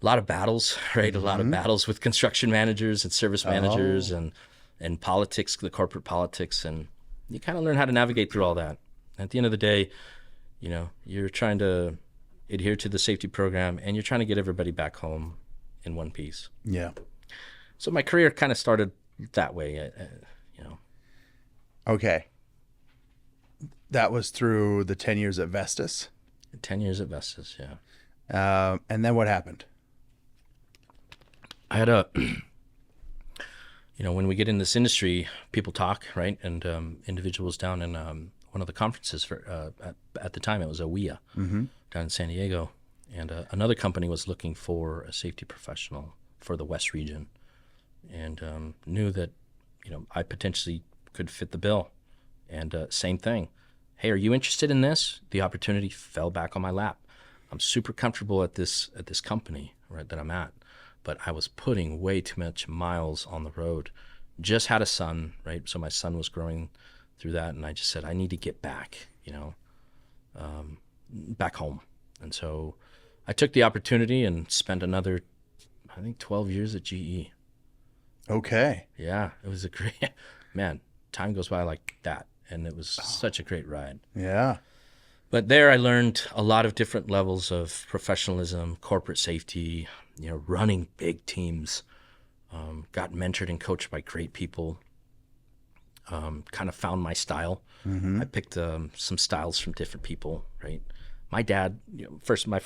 a lot of battles, right? A lot of Hmm. battles with construction managers and service managers, Oh, and politics, the corporate politics, and you kind of learn how to navigate through all that. At the end of the day, you're trying to adhere to the safety program, and you're trying to get everybody back home in one piece. yeah. So my career kind of started that way, you know. Okay. That was through the 10 years at Vestas. 10 years at Vestas, yeah. And then what happened? I had a, when we get in this industry, people talk, right? And individuals down in one of the conferences at the time, it was a WIA Mm-hmm. down in San Diego, and another company was looking for a safety professional for the West region, and knew that I potentially could fit the bill. And same thing. Hey, are you interested in this? The opportunity fell back on my lap. I'm super comfortable at this company, right, that I'm at, but I was putting way too much miles on the road. Just had a son, right? So my son was growing through that, and I just said I need to get back, back home. And so I took the opportunity and spent another, I think, 12 years at GE. Okay. Yeah, it was a great, man, time goes by like that. And it was such a great ride. Yeah. But there I learned a lot of different levels of professionalism, corporate safety, running big teams, got mentored and coached by great people, kind of found my style. I picked some styles from different people, right? My dad, my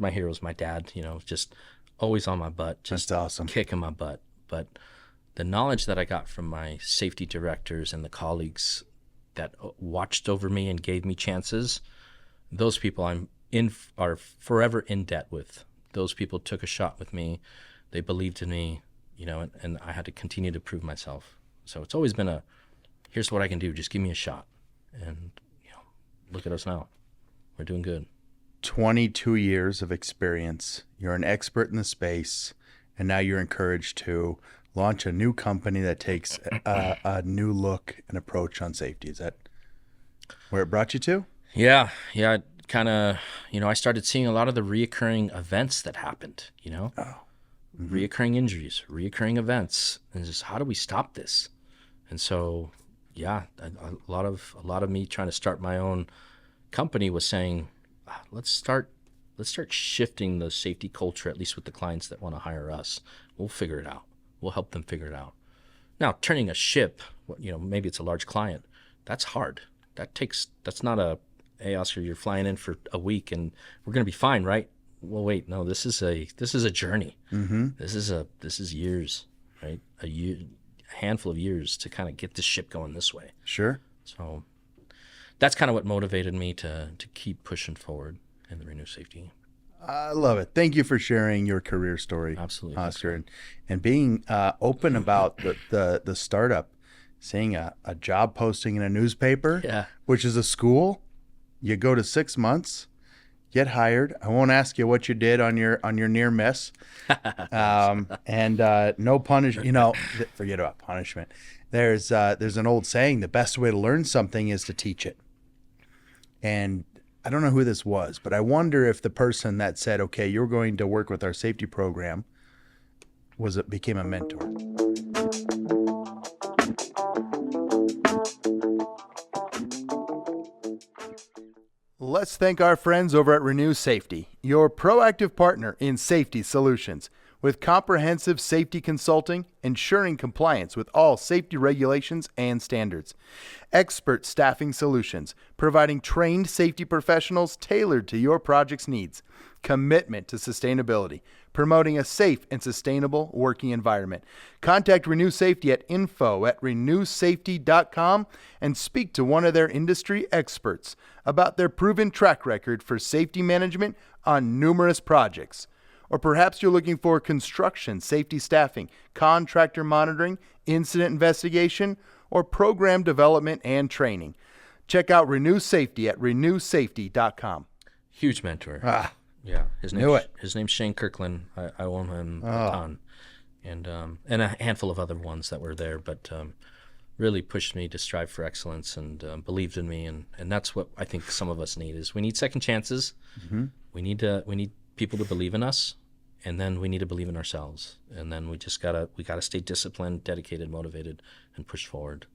hero is my dad, just always on my butt, just That's awesome. kicking my butt. But the knowledge that I got from my safety directors and the colleagues that watched over me and gave me chances, those people are forever in debt with. Those people took a shot with me. They believed in me, and I had to continue to prove myself. So it's always been here's what I can do. Just give me a shot. And, look at us now. We're doing good. 22 years of experience. You're an expert in the space, and now you're encouraged to launch a new company that takes a new look and approach on safety. Is that where it brought you to? Yeah. Kind of, I started seeing a lot of the reoccurring events that happened, reoccurring injuries, reoccurring events, and just how do we stop this? And so, yeah, a lot of me trying to start my own company was saying, let's start shifting the safety culture, at least with the clients that want to hire us. We'll figure it out. We'll help them figure it out. Now, turning a ship, maybe it's a large client, that's hard. That's not hey, Oskar, you're flying in for a week and we're going to be fine, right? Well, wait, no, this is a journey. This is years, right? A handful of years to kind of get this ship going this way. Sure. So that's kind of what motivated me to keep pushing forward in the Renew Safety. I love it. Thank you for sharing your career story, Absolutely, Oskar, and being open about the startup, seeing a job posting in a newspaper, which is a school. You go to 6 months, get hired. I won't ask you what you did on your near miss, and no punishment. Forget about punishment. There's an old saying: the best way to learn something is to teach it. And I don't know who this was, but I wonder if the person that said, "Okay, you're going to work with our safety program," became a mentor. Let's thank our friends over at Renew Safety, your proactive partner in safety solutions. With comprehensive safety consulting, ensuring compliance with all safety regulations and standards. Expert staffing solutions, providing trained safety professionals tailored to your project's needs. Commitment to sustainability, promoting a safe and sustainable working environment. Contact Renew Safety at info@renewsafety.com and speak to one of their industry experts about their proven track record for safety management on numerous projects. Or perhaps you're looking for construction safety staffing, contractor monitoring, incident investigation, or program development and training. Check out Renew Safety at renewsafety.com. Huge mentor. Yeah, his name's Shane Kirkland. I owe him a ton, and a handful of other ones that were there, but really pushed me to strive for excellence and believed in me, and that's what I think some of us need. Is we need second chances. We need people to believe in us, and then we need to believe in ourselves, and then we gotta stay disciplined, dedicated, motivated, and push forward.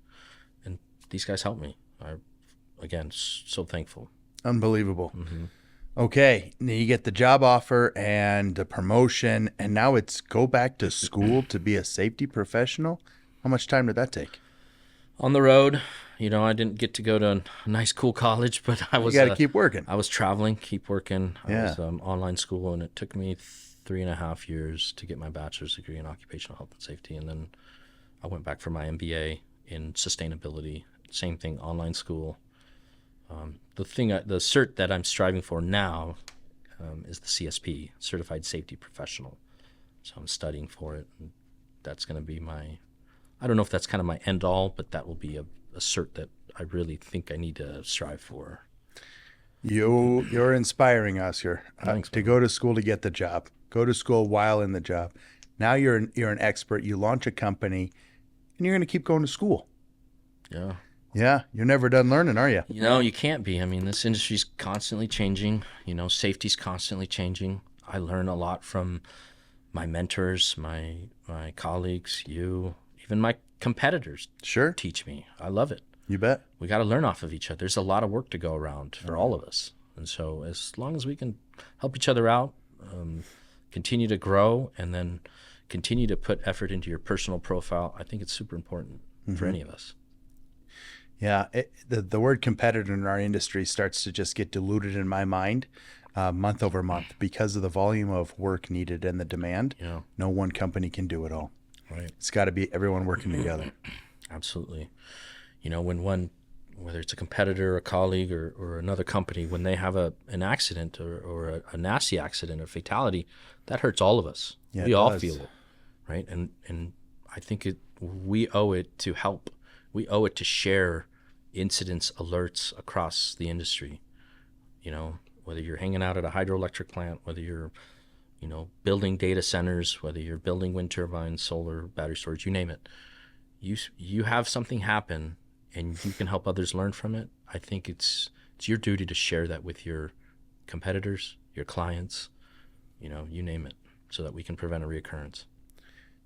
And these guys helped me. Again, so thankful. Unbelievable. Okay, now you get the job offer and the promotion, and now it's go back to school to be a safety professional. How much time did that take? On the road, I didn't get to go to a nice, cool college, but I was. You got to keep working. I was traveling, keep working. I was online school, and it took me 3.5 years to get my bachelor's degree in occupational health and safety, and then I went back for my MBA in sustainability. Same thing, online school. The cert that I'm striving for now is the CSP, Certified Safety Professional. So I'm studying for it, and that's going to be I don't know if that's kind of my end all, but that will be a cert that I really think I need to strive for. You're inspiring, Oskar, to go to school to get the job. Go to school while in the job. Now you're an expert. You launch a company, and you're going to keep going to school. Yeah. Yeah, you're never done learning, are you? You can't be. I mean, this industry's constantly changing. Safety's constantly changing. I learn a lot from my mentors, my colleagues, you, even my competitors Sure. teach me. I love it. You bet. We got to learn off of each other. There's a lot of work to go around for all of us. And so as long as we can help each other out, continue to grow, and then continue to put effort into your personal profile, I think it's super important for any of us. Yeah. The word competitor in our industry starts to just get diluted in my mind month over month because of the volume of work needed and the demand. Yeah. No one company can do it all. Right. It's got to be everyone working together. Absolutely. When whether it's a competitor, a colleague, or another company, when they have an accident or a nasty accident, a fatality, that hurts all of us. Yeah, we it all does. feel it, right? And I think we owe it to help. We owe it to share incidents, alerts across the industry. Whether you're hanging out at a hydroelectric plant, whether you're building data centers, whether you're building wind turbines, solar, battery storage, you name it. You have something happen, and you can help others learn from it. I think it's your duty to share that with your competitors, your clients, you name it, so that we can prevent a reoccurrence.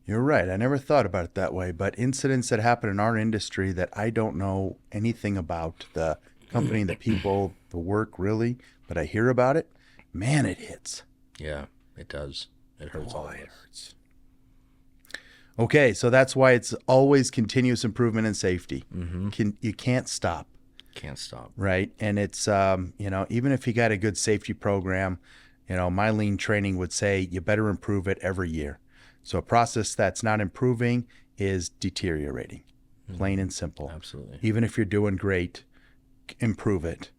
You're right. I never thought about it that way, but incidents that happen in our industry that I don't know anything about, the company, the people, the work really, but I hear about it, man, it hits. Yeah, it does. It hurts all of us. It hurts. Okay, so that's why it's always continuous improvement and safety. You can't stop. Can't stop. Right. And it's, even if you got a good safety program, my lean training would say you better improve it every year. So a process that's not improving is deteriorating, plain and simple. Absolutely. Even if you're doing great, improve it.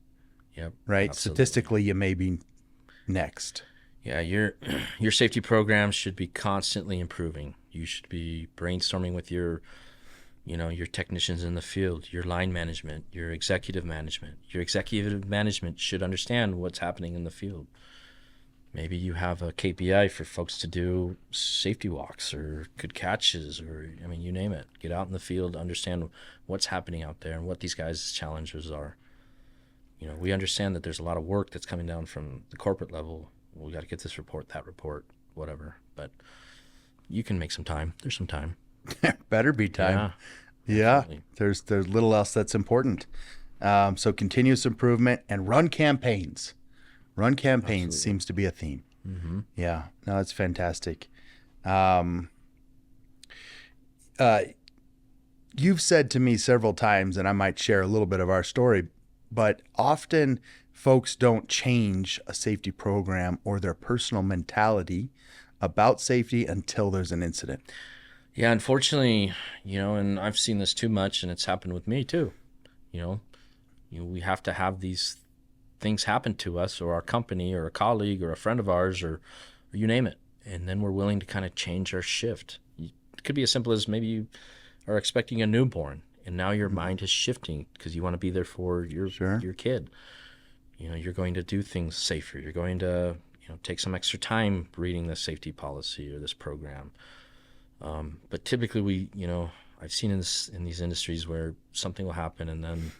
Yep. Right. Absolutely. Statistically, you may be next. Yeah, your safety programs should be constantly improving. You should be brainstorming with your technicians in the field, your line management, your executive management. Your executive management should understand what's happening in the field. Maybe you have a KPI for folks to do safety walks or good catches, or you name it. Get out in the field, understand what's happening out there and what these guys' challenges are. We understand that there's a lot of work that's coming down from the corporate level. We got to get this report, that report, whatever. But you can make some time. There's some time. Better be time. Yeah. There's little else that's important. So continuous improvement and run campaigns. Run campaigns Absolutely. seems to be a theme. Mm-hmm. Yeah, no, it's fantastic. You've said to me several times, and I might share a little bit of our story, but often folks don't change a safety program or their personal mentality about safety until there's an incident. Yeah, unfortunately, and I've seen this too much, and it's happened with me too. We have to have these things happen to us, or our company, or a colleague, or a friend of ours, or you name it, and then we're willing to kind of change our shift. It could be as simple as maybe you are expecting a newborn, and now your mind is shifting because you want to be there for your kid. You're going to do things safer. You're going to take some extra time reading the safety policy or this program. But typically I've seen in these industries where something will happen, and then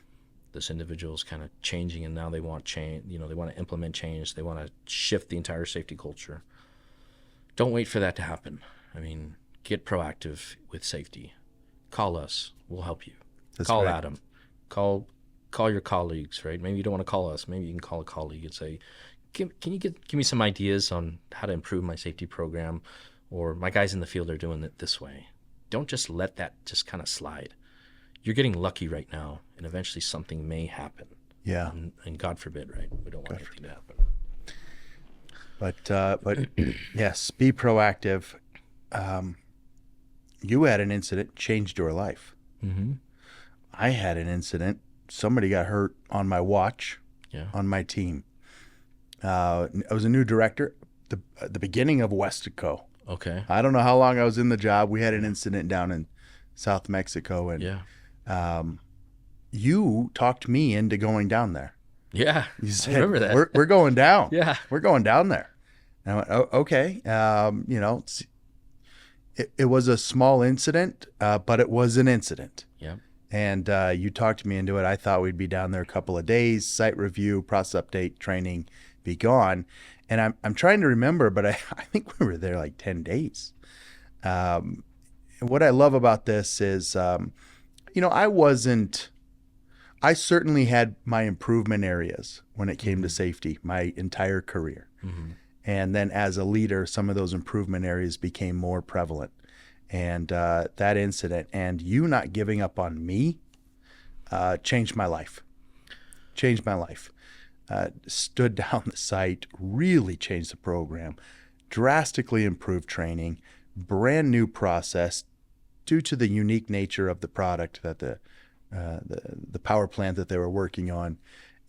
this individual is kind of changing, and now they want change. They want to implement change. They want to shift the entire safety culture. Don't wait for that to happen. Get proactive with safety. Call us. We'll help you. Call right. Adam. Call your colleagues, right? Maybe you don't want to call us. Maybe you can call a colleague and say, can you give me some ideas on how to improve my safety program, or my guys in the field are doing it this way. Don't just let that just kind of slide. You're getting lucky right now, and eventually something may happen. Yeah. And God forbid, right? We don't want anything to happen. But yes, be proactive. You had an incident, changed your life. Mm-hmm. I had an incident. Somebody got hurt on my watch, on my team. I was a new director at the beginning of Westico. Okay. I don't know how long I was in the job. We had an incident down in South Mexico, and you talked me into going down there. Yeah, you said, I remember that. We're going down. Yeah, we're going down there. And I went, oh, okay. It was a small incident, but it was an incident. Yeah. And you talked me into it. I thought we'd be down there a couple of days, site review, process update, training, be gone. And I'm trying to remember, but I think we were there like 10 days. And what I love about this is, I certainly had my improvement areas when it came to safety my entire career. And then as a leader, some of those improvement areas became more prevalent. And that incident and you not giving up on me changed my life. Stood down the site, really changed the program, drastically improved training, brand new process due to the unique nature of the product that the power plant that they were working on,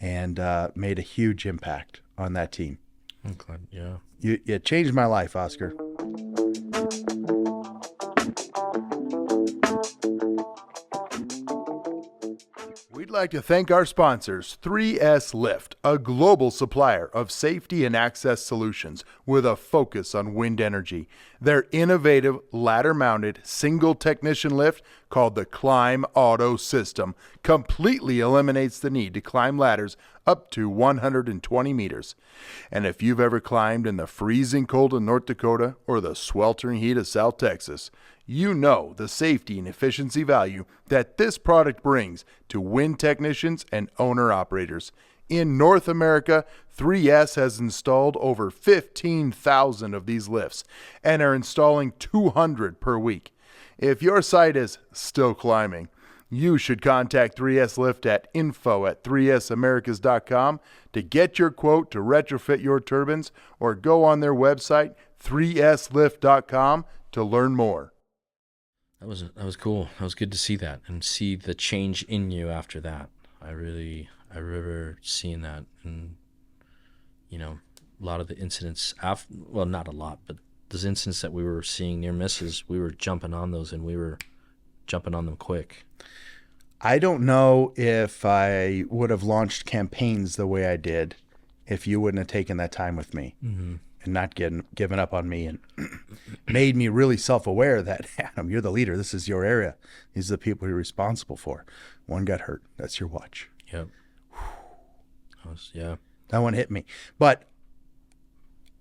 and made a huge impact on that team. I'm glad, yeah. It changed my life, Oskar. We'd like to thank our sponsors, 3S Lift, a global supplier of safety and access solutions with a focus on wind energy. Their innovative ladder-mounted single technician lift called the Climb Auto System completely eliminates the need to climb ladders up to 120 meters. And if you've ever climbed in the freezing cold of North Dakota or the sweltering heat of South Texas, you know the safety and efficiency value that this product brings to wind technicians and owner-operators. In North America, 3S has installed over 15,000 of these lifts and are installing 200 per week. If your site is still climbing, you should contact 3S Lift at info@3samericas.com to get your quote to retrofit your turbines, or go on their website, 3slift.com, to learn more. That was cool. That was good to see that and see the change in you after that. I remember seeing that, and a lot of the incidents well, not a lot, but those incidents that we were seeing near misses, we were jumping on those, and we were jumping on them quick. I don't know if I would have launched campaigns the way I did if you wouldn't have taken that time with me. And not given up on me, and made me really self-aware that, Adam, you're the leader. This is your area. These are the people you're responsible for. One got hurt. That's your watch. Yep. That one hit me. But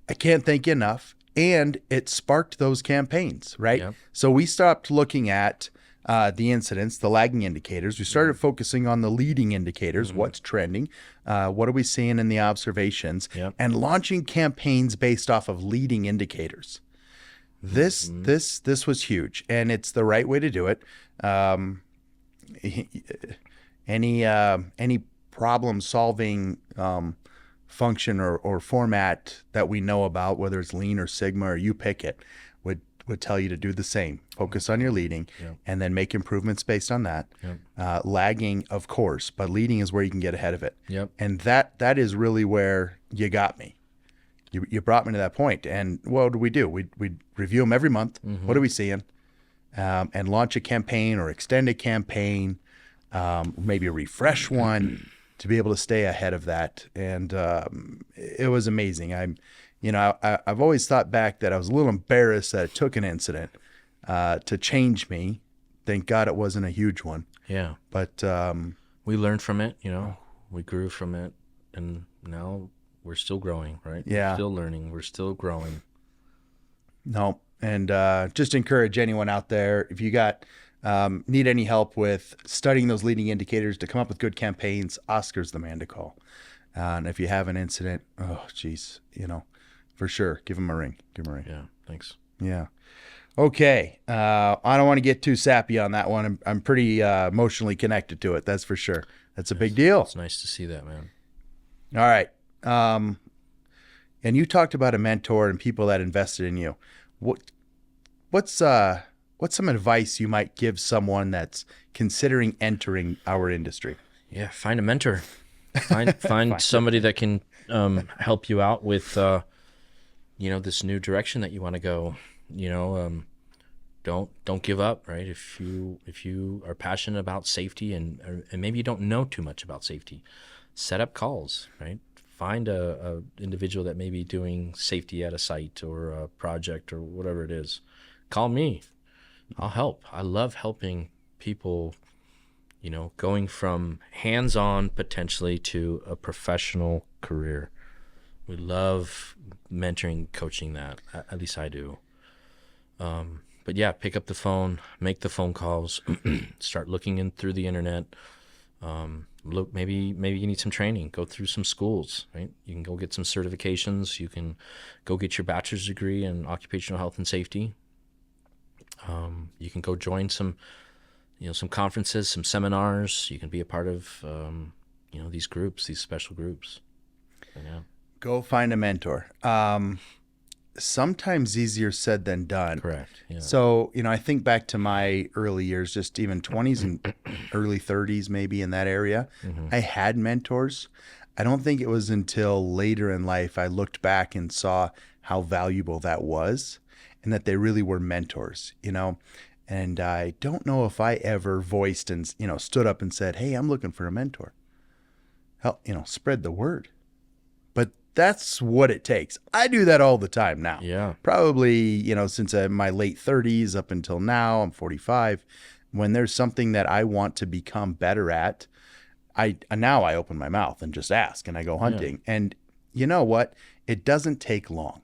I can't thank you enough. And it sparked those campaigns, right? Yep. So we stopped looking at the incidents, the lagging indicators. We started focusing on the leading indicators, what's trending, what are we seeing in the observations, and launching campaigns based off of leading indicators. This was huge, and it's the right way to do it. Any problem solving function or format that we know about, whether it's Lean or Sigma or you pick it, would tell you to do the same. Focus on your leading, and then make improvements based on that. Lagging, of course, but leading is where you can get ahead of it. And that is really where you got me. You brought me to that point. And what do? We review them every month. What are we seeing? And launch a campaign or extend a campaign, maybe refresh one to be able to stay ahead of that. And it was amazing. I've always thought back that I was a little embarrassed that it took an incident to change me. Thank God it wasn't a huge one. Yeah. But we learned from it, we grew from it, and now we're still growing, right? Yeah. We're still learning. We're still growing. No. And just encourage anyone out there, if you need any help with studying those leading indicators to come up with good campaigns, Oscar's the man to call. And if you have an incident, for sure, give him a ring. Yeah, thanks. Yeah. Okay. I don't want to get too sappy on that one. I'm pretty emotionally connected to it. That's for sure. That's a big deal. It's nice to see that, man. All right. And you talked about a mentor and people that invested in you. What's some advice you might give someone that's considering entering our industry? Yeah, find a mentor. Find somebody that can help you out with this new direction that you want to go. Don't give up, right? If you are passionate about safety and maybe you don't know too much about safety, set up calls, right? Find a individual that may be doing safety at a site or a project or whatever it is. Call me. I'll help. I love helping people, going from hands-on potentially to a professional career. We love mentoring, coaching that. At least I do. But yeah, pick up the phone, make the phone calls, start looking in through the internet. Look, maybe you need some training. Go through some schools, right? You can go get some certifications. You can go get your bachelor's degree in occupational health and safety. You can go join some conferences, some seminars. You can be a part of, these groups, these special groups. So, yeah. Go find a mentor. Sometimes easier said than done. Correct. Yeah. So, I think back to my early years, just even 20s and early 30s, maybe in that area. Mm-hmm. I had mentors. I don't think it was until later in life I looked back and saw how valuable that was and that they really were mentors, And I don't know if I ever voiced and, stood up and said, hey, I'm looking for a mentor. Help, spread the word. But that's what it takes. I do that all the time now. Yeah. Probably, since my late 30s up until now, I'm 45. When there's something that I want to become better at, I open my mouth and just ask and I go hunting. Yeah. And you know what? It doesn't take long.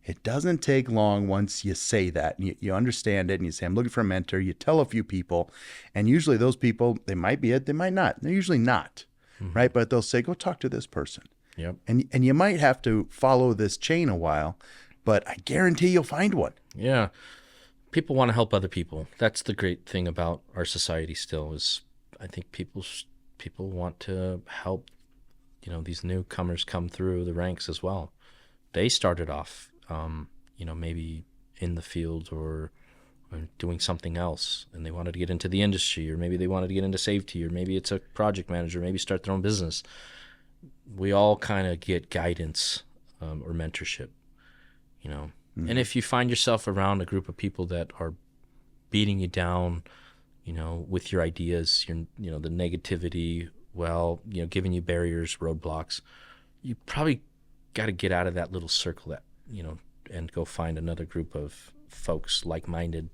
It doesn't take long once you say that and you understand it and you say, I'm looking for a mentor. You tell a few people, and usually those people, they might be it, they might not. They're usually not, right? But they'll say, go talk to this person. Yep. And you might have to follow this chain a while, but I guarantee you'll find one. Yeah. People want to help other people. That's the great thing about our society still is I think people want to help, these newcomers come through the ranks as well. They started off, maybe in the field or doing something else, and they wanted to get into the industry, or maybe they wanted to get into safety, or maybe it's a project manager, maybe start their own business. We all kind of get guidance or mentorship, Mm-hmm. And if you find yourself around a group of people that are beating you down, with your ideas, the negativity, giving you barriers, roadblocks, you probably got to get out of that little circle and go find another group of folks like-minded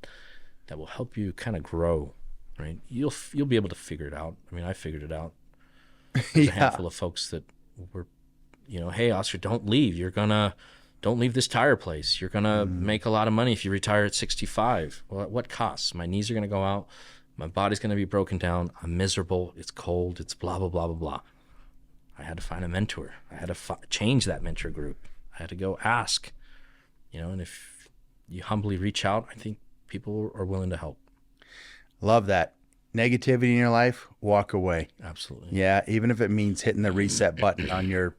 that will help you kind of grow, right? You'll be able to figure it out. I mean, I figured it out. There's a handful of folks that were, hey, Oskar, don't leave. Don't leave this tire place. You're going to make a lot of money if you retire at 65. Well, at what cost? My knees are going to go out. My body's going to be broken down. I'm miserable. It's cold. It's blah, blah, blah, blah, blah. I had to find a mentor. I had to change that mentor group. I had to go ask, and if you humbly reach out, I think people are willing to help. Love that. Negativity in your life, walk away. Absolutely. Yeah, even if it means hitting the reset button on your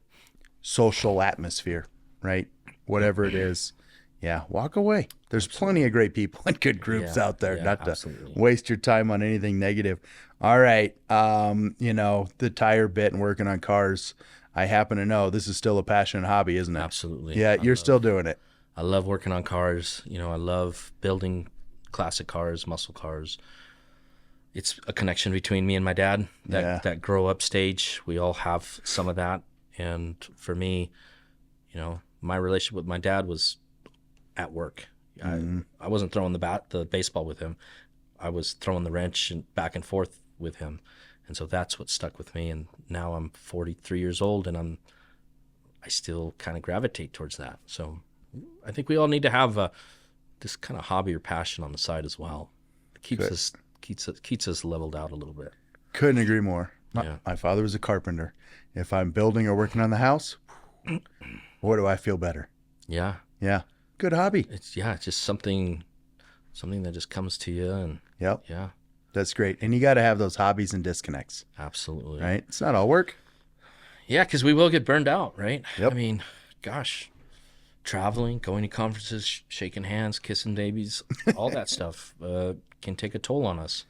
social atmosphere, right? Whatever it is. Yeah, walk away. There's plenty of great people and good groups out there, not to waste your time on anything negative. All right. The tire bit and working on cars, I happen to know this is still a passionate hobby, isn't it? Absolutely. Yeah, you're still doing it. I love working on cars. I love building classic cars, muscle cars. It's a connection between me and my dad, that grow up stage. We all have some of that. And for me, my relationship with my dad was at work. I wasn't throwing the baseball with him. I was throwing the wrench and back and forth with him. And so that's what stuck with me. And now I'm 43 years old and I still kind of gravitate towards that. So I think we all need to have this kind of hobby or passion on the side as well. It keeps us leveled out a little bit. Couldn't agree more. My father was a carpenter. If I'm building or working on the house, what do I feel better? Yeah. Yeah. Good hobby. It's just something that just comes to you. And yep. Yeah. That's great. And you got to have those hobbies and disconnects. Absolutely. Right? It's not all work. Yeah, because we will get burned out, right? Yep. I mean, gosh, traveling, going to conferences, shaking hands, kissing babies, all that stuff can take a toll on us,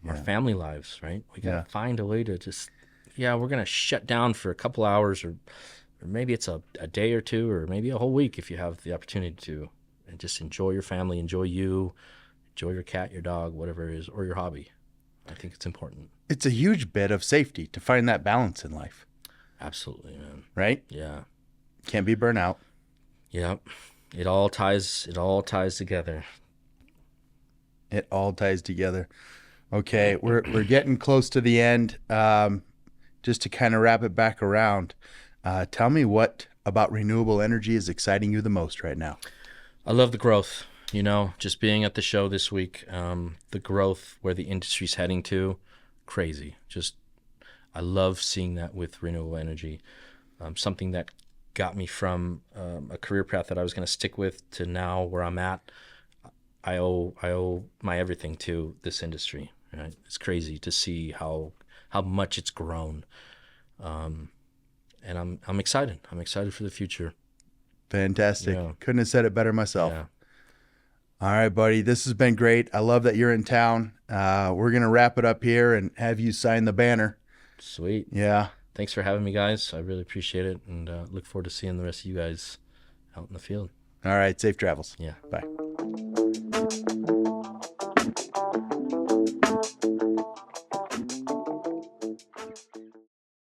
our family lives, right? We got to find a way to just, we're going to shut down for a couple hours or maybe it's a day or two or maybe a whole week if you have the opportunity to, and just enjoy your family, enjoy you, enjoy your cat, your dog, whatever it is, or your hobby. I think it's important. It's a huge bit of safety to find that balance in life. Absolutely, man. Right? Yeah. Can't be burnt out. Yep. It all ties together. It all ties together. Okay, we're getting close to the end. Just to kind of wrap it back around, tell me what about renewable energy is exciting you the most right now? I love the growth. Just being at the show this week, the growth where the industry's heading to, crazy. I love seeing that with renewable energy. Something that got me from a career path that I was going to stick with to now where I'm at. I owe my everything to this industry. Right? It's crazy to see how much it's grown, and I'm excited. I'm excited for the future. Fantastic. Yeah. Couldn't have said it better myself. Yeah. All right, buddy. This has been great. I love that you're in town. We're going to wrap it up here and have you sign the banner. Sweet. Yeah. Thanks for having me, guys. I really appreciate it, and look forward to seeing the rest of you guys out in the field. All right. Safe travels. Yeah. Bye.